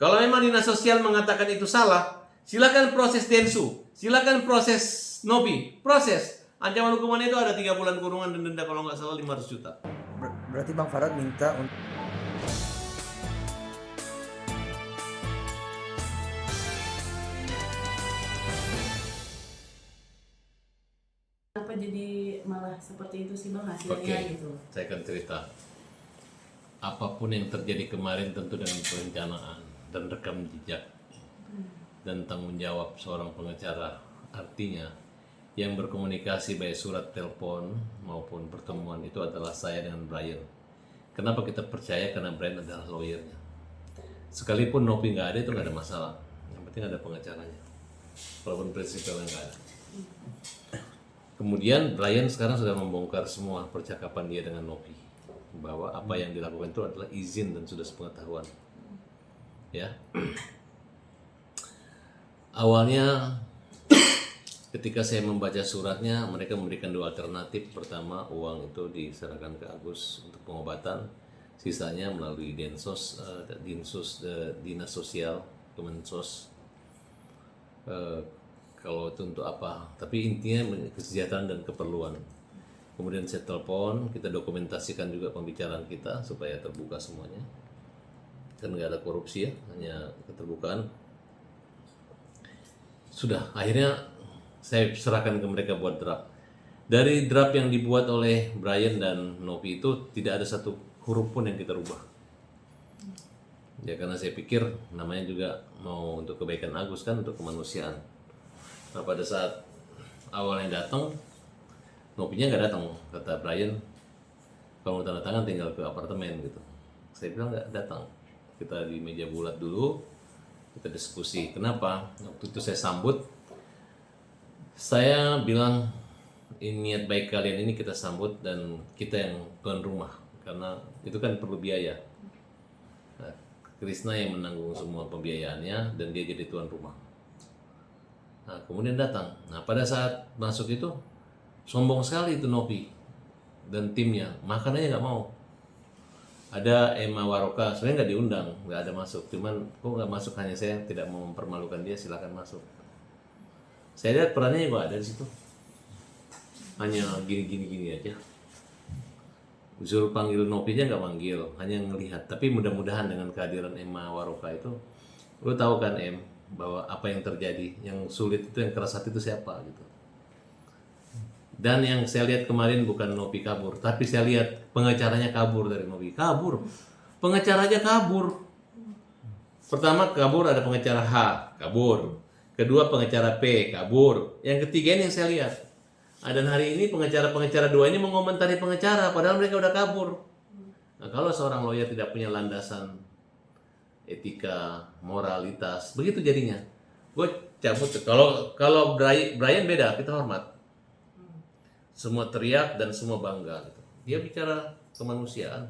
Kalau memang dinas sosial mengatakan itu salah, silakan proses Densu, silakan proses Nopi, proses. Ancaman hukumannya itu ada 3 bulan kurungan dan denda kalau nggak salah 500 juta. Berarti Bang Farad minta untuk Kenapa jadi malah seperti itu sih Bang hasilnya Oke, gitu? saya akan cerita. Apapun yang terjadi kemarin tentu dengan perencanaan dan rekam jejak dan tanggung jawab seorang pengacara. Artinya, yang berkomunikasi baik surat telepon maupun pertemuan itu adalah saya dengan Brian. Kenapa kita percaya? Karena Brian adalah lawyernya. Sekalipun Nopi nggak ada itu nggak ada masalah. Yang penting ada pengacaranya. Walaupun prinsipnya nggak ada. Kemudian Brian sekarang sudah membongkar semua percakapan dia dengan Nopi bahwa apa yang dilakukan itu adalah izin dan sudah sepengetahuan. Ya. Awalnya ketika saya membaca suratnya, mereka memberikan 2 alternatif. Pertama, uang itu diserahkan ke Agus untuk pengobatan, sisanya melalui Dinsos, Dinas Sosial, Kemensos. Kalau itu untuk apa? Tapi intinya kesejahteraan dan keperluan. Kemudian saya telepon, kita dokumentasikan juga pembicaraan kita supaya terbuka semuanya. Kan nggak ada korupsi ya, hanya keterbukaan. Sudah, akhirnya saya serahkan ke mereka buat draft. Dari draft yang dibuat oleh Brian dan Novi itu tidak ada satu huruf pun yang kita rubah. Ya karena saya pikir namanya juga mau untuk kebaikan Agus kan, untuk kemanusiaan. Nah pada saat awalnya datang, Nopinya nggak datang, kata Brian. Kalau mau tanda tangan tinggal ke apartemen gitu. Saya bilang nggak datang. Kita di meja bulat dulu, kita diskusi. Kenapa? Waktu itu saya sambut, saya bilang ini niat baik kalian ini kita sambut dan kita yang tuan rumah karena itu kan perlu biaya. Nah, Krisna yang menanggung semua pembiayaannya dan dia jadi tuan rumah. Nah, kemudian datang. Nah, pada saat masuk itu sombong sekali itu Nopi dan timnya. Makanannya nggak mau. Ada Emma Waroka, sebenarnya nggak diundang, nggak ada masuk. Cuman kok nggak masuk, hanya saya tidak mau mempermalukan dia, silakan masuk. Saya lihat perannya juga ada di situ. Hanya gini aja. Suruh panggil Nopinya nggak manggil, hanya ngelihat. Tapi mudah-mudahan dengan kehadiran Emma Waroka itu, lo tahu kan Em, bahwa apa yang terjadi, yang sulit itu, yang keras hati itu siapa gitu. Dan yang saya lihat kemarin bukan Nopi kabur, tapi saya lihat pengacaranya kabur dari Nopi. Kabur, pengacaranya kabur. Pertama kabur ada pengacara H, kabur. Kedua pengacara P, kabur. Yang ketiga ini yang saya lihat. Dan hari ini pengacara-pengacara 2 ini mengomentari pengacara, padahal mereka udah kabur. Nah, kalau seorang lawyer tidak punya landasan etika, moralitas, begitu jadinya. Gue cabut. Kalau Brian beda, kita hormat. Semua teriak dan semua bangga. Gitu. Dia bicara kemanusiaan.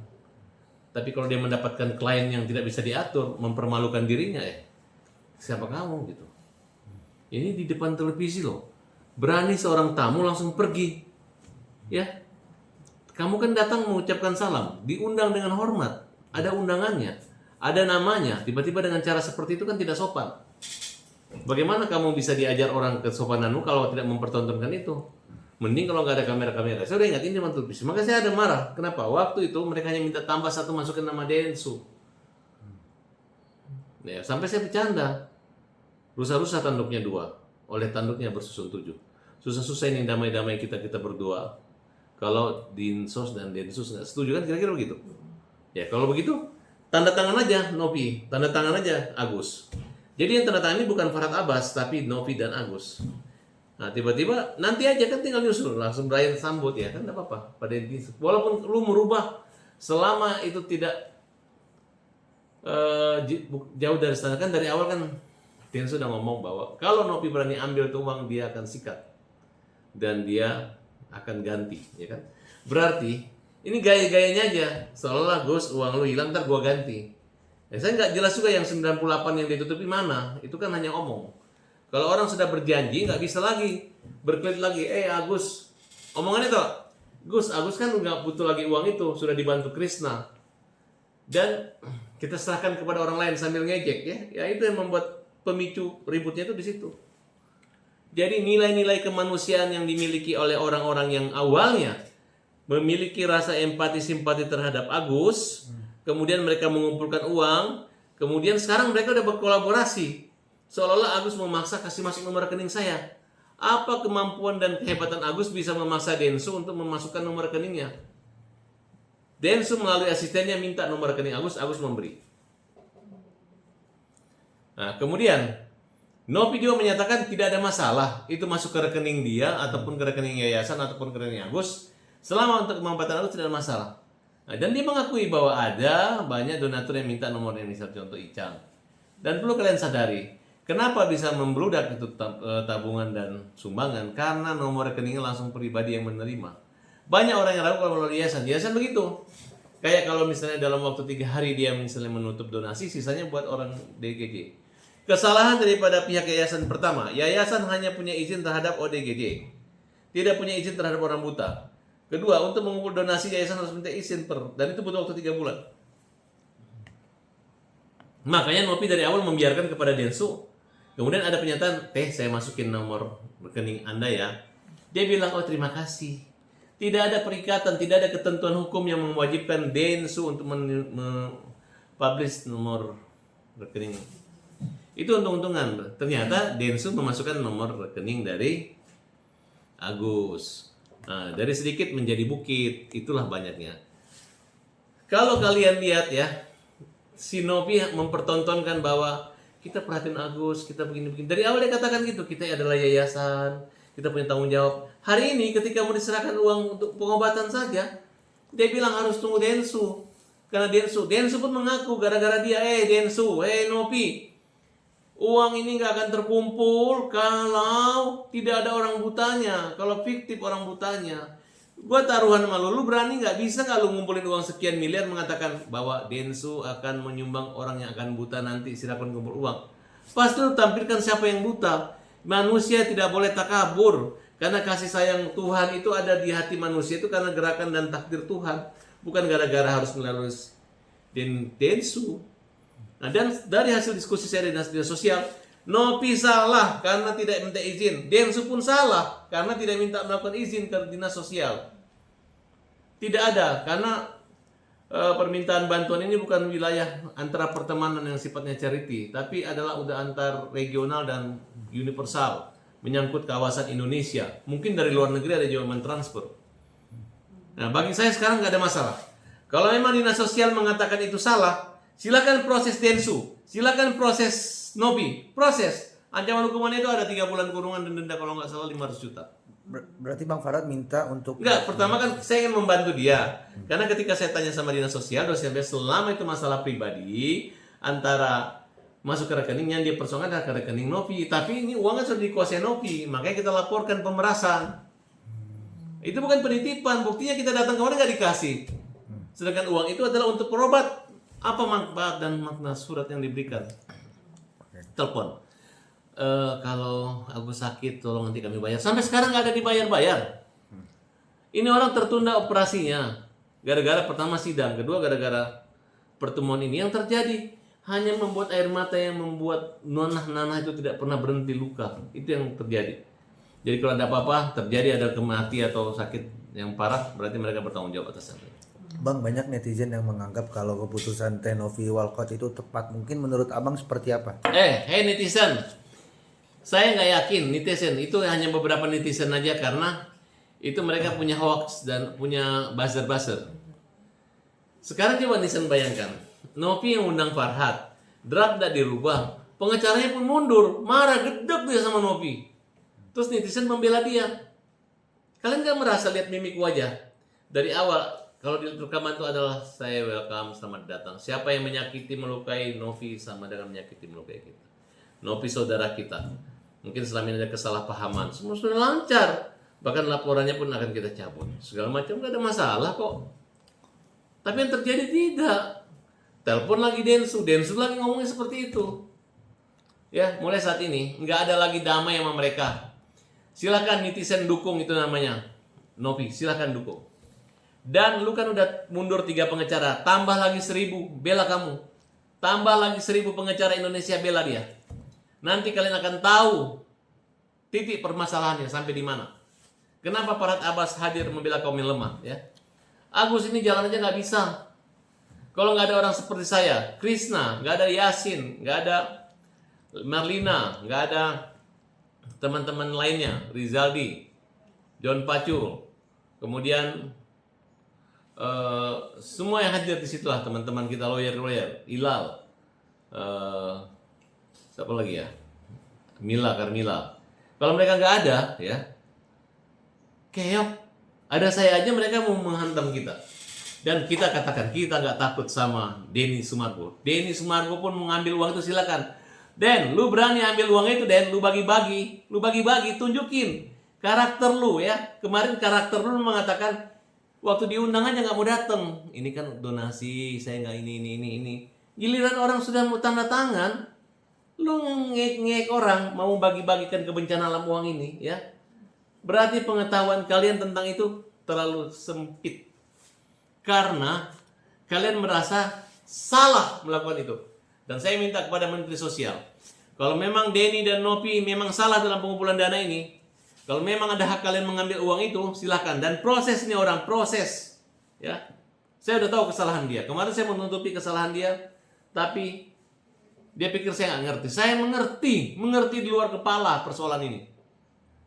Tapi kalau dia mendapatkan klien yang tidak bisa diatur, mempermalukan dirinya, siapa kamu gitu? Ini di depan televisi loh. Berani seorang tamu langsung pergi. Ya. Kamu kan datang mengucapkan salam, diundang dengan hormat, ada undangannya, ada namanya. Tiba-tiba dengan cara seperti itu kan tidak sopan. Bagaimana kamu bisa diajar orang kesopananmu kalau tidak mempertontonkan itu? Mending kalau nggak ada kamera-kamera. Saya udah ingat ini teman televisi. Maka saya ada marah. Kenapa? Waktu itu mereka hanya minta tambah 1 masukin nama Densu. Ya, sampai saya bercanda. Rusa-rusa tanduknya 2. Oleh tanduknya bersusun 7. Susah-susah ini damai-damai kita berdua. Kalau Dinsos dan Densus nggak setuju kan kira-kira begitu. Ya kalau begitu tanda tangan aja Novi, tanda tangan aja Agus. Jadi yang tanda tangan ini bukan Farad Abbas tapi Novi dan Agus. Nah tiba-tiba nanti aja kan tinggal nyusul, langsung Brian sambut ya kan, tidak apa-apa. Pada intinya, walaupun lu merubah, selama itu tidak jauh dari standar, kan dari awal kan Dia sudah ngomong bahwa kalau Nopi berani ambil tuh uang, dia akan sikat dan dia akan ganti, ya kan? Berarti ini gaya-gayanya aja, seolah-olah Gus uang lu hilang ntar gua ganti. Ya, saya nggak jelas juga yang 98 yang ditutupi mana, itu kan hanya omong. Kalau orang sudah berjanji nggak bisa lagi berkelit lagi. Agus, omongannya tuh, Agus kan nggak butuh lagi uang itu, sudah dibantu Krisna. Dan kita serahkan kepada orang lain sambil ngejek ya. Ya itu yang membuat pemicu ributnya itu di situ. Jadi nilai-nilai kemanusiaan yang dimiliki oleh orang-orang yang awalnya memiliki rasa empati simpati terhadap Agus, kemudian mereka mengumpulkan uang, kemudian sekarang mereka udah berkolaborasi. Seolah-olah Agus memaksa kasih masuk nomor rekening saya. Apa kemampuan dan kehebatan Agus bisa memaksa Densu untuk memasukkan nomor rekeningnya? Densu melalui asistennya minta nomor rekening Agus, Agus memberi. Nah, kemudian Nopi juga menyatakan tidak ada masalah itu masuk ke rekening dia ataupun ke rekening yayasan ataupun ke rekening Agus, selama untuk kemanfaatan Agus tidak ada masalah. Nah, dan dia mengakui bahwa ada banyak donatur yang minta nomornya, misal contoh Icang. Dan perlu kalian sadari, kenapa bisa membludak itu tabungan dan sumbangan? Karena nomor rekeningnya langsung pribadi yang menerima. Banyak orang yang ragu kalau melalui yayasan. Yayasan begitu. Kayak kalau misalnya dalam waktu 3 hari dia misalnya menutup donasi, sisanya buat orang DGJ. Kesalahan daripada pihak yayasan pertama, yayasan hanya punya izin terhadap ODGJ, tidak punya izin terhadap orang buta. Kedua, untuk mengumpul donasi yayasan harus minta izin dan itu butuh waktu 3 bulan. Makanya Nopi dari awal membiarkan kepada Densu. Kemudian ada pernyataan, saya masukin nomor rekening Anda ya. Dia bilang, oh terima kasih. Tidak ada perikatan, tidak ada ketentuan hukum yang mewajibkan Densu untuk publish nomor rekening. Itu untung-untungan. Ternyata Densu memasukkan nomor rekening dari Agus. Nah, dari sedikit menjadi bukit. Itulah banyaknya. Kalau kalian lihat ya, si Nopi mempertontonkan bahwa kita perhatiin Agus, kita begini-begini. Dari awal dia katakan gitu, kita adalah yayasan, kita punya tanggung jawab. Hari ini ketika mau diserahkan uang untuk pengobatan saja, dia bilang harus tunggu Densu. Karena Densu pun mengaku gara-gara dia, Densu, Nopi, uang ini nggak akan terkumpul kalau tidak ada orang butanya, kalau fiktif orang butanya. Gua taruhan sama lu berani nggak? Bisa nggak lu ngumpulin uang sekian miliar mengatakan bahwa Densu akan menyumbang orang yang akan buta nanti, silakan kumpul uang. Pasti lu tampilkan siapa yang buta. Manusia tidak boleh takabur, karena kasih sayang Tuhan itu ada di hati manusia itu karena gerakan dan takdir Tuhan, bukan gara-gara harus melalui Densu. Nah, dan dari hasil diskusi saya di dinas sosial, Nopi salah karena tidak minta izin. Densu pun salah karena tidak minta melakukan izin ke dinas sosial. Tidak ada, karena permintaan bantuan ini bukan wilayah antara pertemanan yang sifatnya charity, tapi adalah udah antar regional dan universal, menyangkut kawasan Indonesia. Mungkin dari luar negeri ada juga mentransfer. Nah, bagi saya sekarang nggak ada masalah. Kalau memang dinas sosial mengatakan itu salah, silakan proses Densu, silakan proses Nopi, proses. Ancaman hukumannya itu ada 3 bulan kurungan dan denda kalau nggak salah 500 juta. Berarti Bang Farad minta untuk... Enggak, pertama kan saya ingin membantu dia. Karena ketika saya tanya sama dinas sosial, dosen selama itu masalah pribadi, antara masuk ke rekeningnya, dia persoalan adalah ke rekening Nopi. Tapi ini uangnya sudah dikuasai Nopi, makanya kita laporkan pemerasan. Itu bukan penitipan, buktinya kita datang kemarin nggak dikasih. Sedangkan uang itu adalah untuk berobat. Apa manfaat dan makna surat yang diberikan? Telepon. Kalau aku sakit, tolong nanti kami bayar. Sampai sekarang nggak ada dibayar-bayar. Ini orang tertunda operasinya. Gara-gara pertama sidang, kedua gara-gara pertemuan ini yang terjadi. Hanya membuat air mata yang membuat nanah-nanah itu tidak pernah berhenti luka. Itu yang terjadi. Jadi kalau ada apa-apa, terjadi ada kematian atau sakit yang parah, berarti mereka bertanggung jawab atas itu. Bang, banyak netizen yang menganggap kalau keputusan Nopi Walcott itu tepat. Mungkin menurut abang seperti apa? Hey netizen, saya nggak yakin netizen itu hanya beberapa netizen aja, karena itu mereka punya hoax dan punya buzzer. Sekarang coba netizen bayangkan, Nopi yang undang Farhad, draft tidak dirubah, pengacaranya pun mundur, marah gedek dia sama Nopi. Terus netizen membela dia. Kalian nggak merasa lihat mimik wajah dari awal? Kalau di rekaman itu adalah saya welcome, selamat datang. Siapa yang menyakiti, melukai Nopi sama dengan menyakiti, melukai kita. Nopi saudara kita. Mungkin selama ini ada kesalahpahaman. Semua sudah lancar. Bahkan laporannya pun akan kita cabut. Segala macam nggak ada masalah kok. Tapi yang terjadi tidak. Telepon lagi Densu lagi ngomongnya seperti itu. Ya, mulai saat ini nggak ada lagi damai sama mereka. Silakan netizen dukung, itu namanya Nopi. Silakan dukung. Dan lu kan udah mundur 3 pengacara, tambah lagi 1000, bela kamu. tambah lagi 1.000 pengacara Indonesia bela dia. Nanti kalian akan tahu titik permasalahannya sampai di mana. Kenapa Farhad Abbas hadir membela kaum yang lemah? Ya, Agus ini jalan aja nggak bisa. Kalau nggak ada orang seperti saya, Krishna, nggak ada Yasin, nggak ada Marlina, nggak ada teman-teman lainnya, Rizaldi, John Pacul, kemudian semua yang hadir di situlah teman-teman kita lawyer, Ilal, siapa lagi ya, Mila, Carmila. Kalau mereka nggak ada, ya, keok. Ada saya aja mereka mau menghantam kita. Dan kita katakan kita nggak takut sama Denny Sumargo. Denny Sumargo pun mengambil uang itu silakan. Den, lu berani ambil uang itu, Den, lu bagi-bagi, tunjukin karakter lu ya. Kemarin karakter lu mengatakan waktu diundang aja nggak mau datang. Ini kan donasi, saya nggak ini. Giliran orang sudah mau tanda tangan, lu ngek orang mau bagi-bagikan kebencanaan alam uang ini, ya. Berarti pengetahuan kalian tentang itu terlalu sempit. Karena kalian merasa salah melakukan itu. Dan saya minta kepada Menteri Sosial, kalau memang Denny dan Nopi memang salah dalam pengumpulan dana ini, kalau memang ada hak kalian mengambil uang itu, silakan. Dan prosesnya proses, ya. Saya udah tahu kesalahan dia. Kemarin saya menutupi kesalahan dia, tapi dia pikir saya nggak ngerti. Saya mengerti di luar kepala persoalan ini.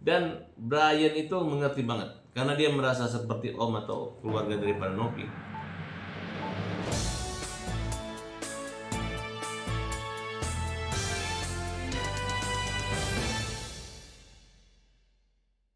Dan Brian itu mengerti banget, karena dia merasa seperti om atau keluarga daripada Nopi.